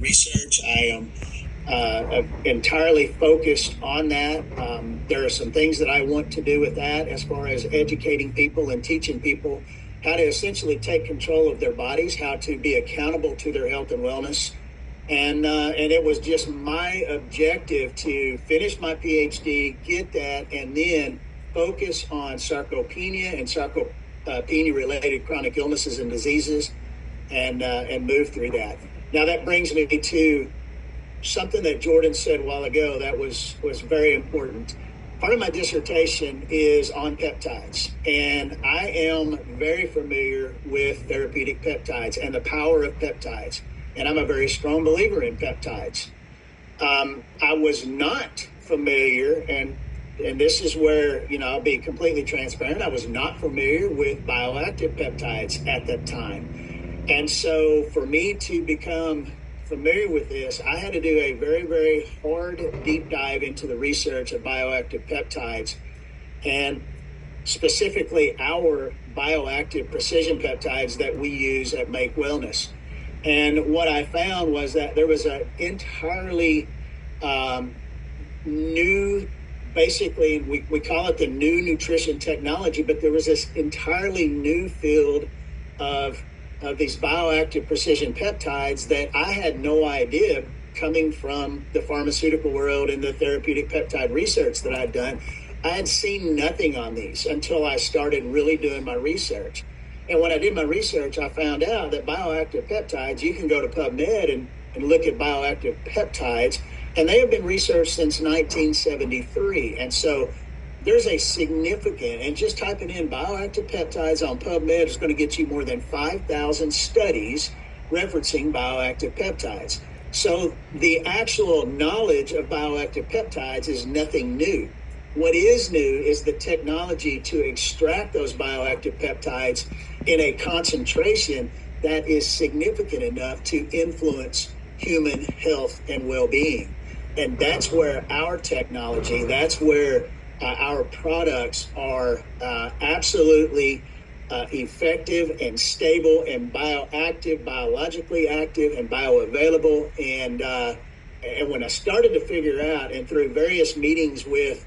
research. I am entirely focused on that. There are some things that I want to do with that as far as educating people and teaching people how to essentially take control of their bodies, how to be accountable to their health and wellness. And it was just my objective to finish my PhD, get that, and then focus on sarcopenia and sarcopenia-related chronic illnesses and diseases, and move through that. Now that brings me to something that Jordan said a while ago that was very important. Part of my dissertation is on peptides, and I am very familiar with therapeutic peptides and the power of peptides, and I'm a very strong believer in peptides. I was not familiar, and this is where, I'll be completely transparent, I was not familiar with bioactive peptides at that time. And so for me to become familiar with this, I had to do a very, very hard deep dive into the research of bioactive peptides, and specifically our bioactive precision peptides that we use at Make Wellness. And what I found was that there was an entirely new, basically, we call it the new nutrition technology, but there was this entirely new field of these bioactive precision peptides that I had no idea, coming from the pharmaceutical world and the therapeutic peptide research that I'd done. I had seen nothing on these until I started really doing my research. And when I did my research, I found out that bioactive peptides, you can go to PubMed and look at bioactive peptides, and they have been researched since 1973. And so there's a significant, and just typing in bioactive peptides on PubMed is going to get you more than 5,000 studies referencing bioactive peptides. So the actual knowledge of bioactive peptides is nothing new. What is new is the technology to extract those bioactive peptides in a concentration that is significant enough to influence human health and well-being. And that's where our technology, that's where our products are absolutely effective and stable and bioactive, biologically active, and bioavailable. And when I started to figure out, and through various meetings with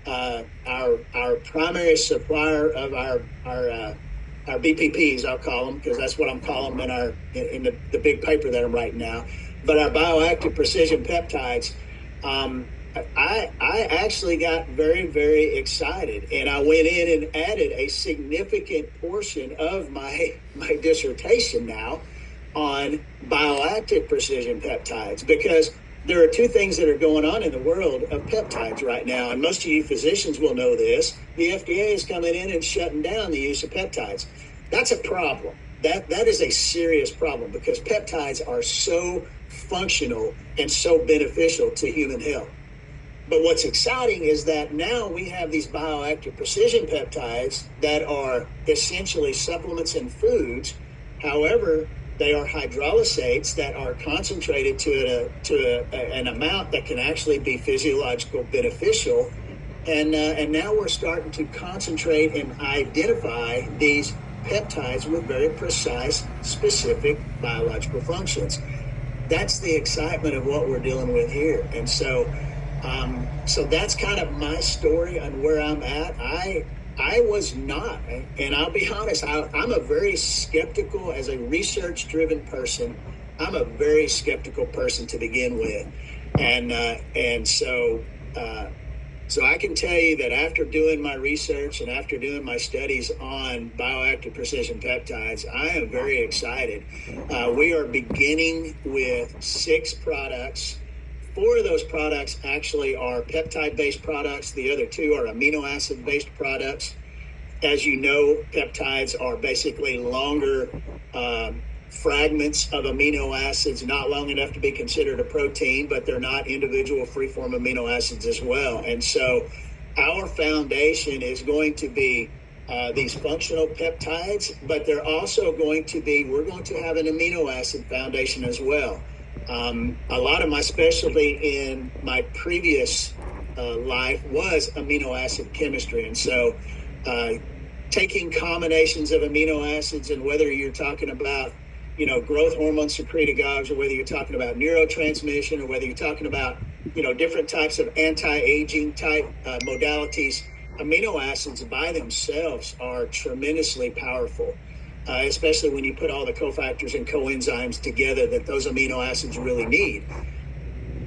our primary supplier of our BPPs, I'll call them, because that's what I'm calling them in the big paper that I'm writing now. But our bioactive precision peptides, I actually got very, very excited, and I went in and added a significant portion of my dissertation now on bioactive precision peptides, because there are two things that are going on in the world of peptides right now, and most of you physicians will know this. The FDA is coming in and shutting down the use of peptides. That's a problem. That is a serious problem, because peptides are so functional and so beneficial to human health. But what's exciting is that now we have these bioactive precision peptides that are essentially supplements and foods. However, they are hydrolysates that are concentrated to an amount that can actually be physiological beneficial. And now we're starting to concentrate and identify these peptides with very precise, specific biological functions. That's the excitement of what we're dealing with here. And so that's kind of my story on where I'm at. I was not, and I'll be honest, I'm a very skeptical, as a research-driven person, I'm a very skeptical person to begin with. And so I can tell you that after doing my research and after doing my studies on bioactive precision peptides, I am very excited. We are beginning with 6 products. 4 of those products actually are peptide-based products. The other 2 are amino acid-based products. As you know, peptides are basically longer fragments of amino acids, not long enough to be considered a protein, but they're not individual free-form amino acids as well. And so our foundation is going to be these functional peptides, but they're also going to be, we're going to have an amino acid foundation as well. A lot of my specialty in my previous life was amino acid chemistry. And so taking combinations of amino acids, and whether you're talking about growth hormone secretagogues, or whether you're talking about neurotransmission, or whether you're talking about, different types of anti-aging type modalities, amino acids by themselves are tremendously powerful, especially when you put all the cofactors and coenzymes together that those amino acids really need.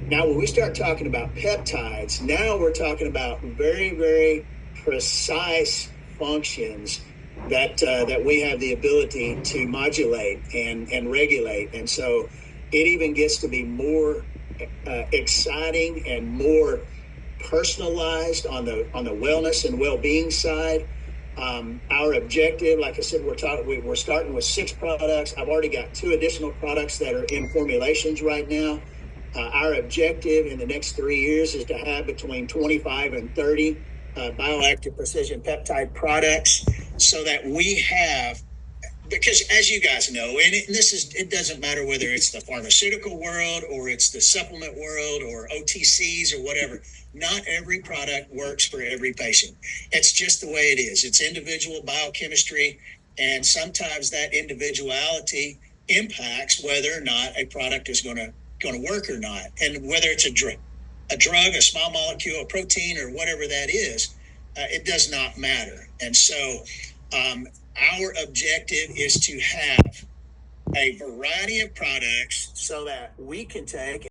Now, when we start talking about peptides, now we're talking about very, very precise functions that we have the ability to modulate and regulate. And so it even gets to be more exciting and more personalized on the wellness and well-being side. Our objective, like I said, we're starting with 6 products. I've already got 2 additional products that are in formulations right now. Our objective in the next 3 years is to have between 25 and 30 bioactive precision peptide products, so that we have, because as you guys know, and it doesn't matter whether it's the pharmaceutical world or it's the supplement world or OTCs or whatever, not every product works for every patient. It's just the way it is. It's individual biochemistry, and sometimes that individuality impacts whether or not a product is going to work or not. And whether it's a drug, a small molecule, a protein, or whatever that is, it does not matter. And so our objective is to have a variety of products so that we can take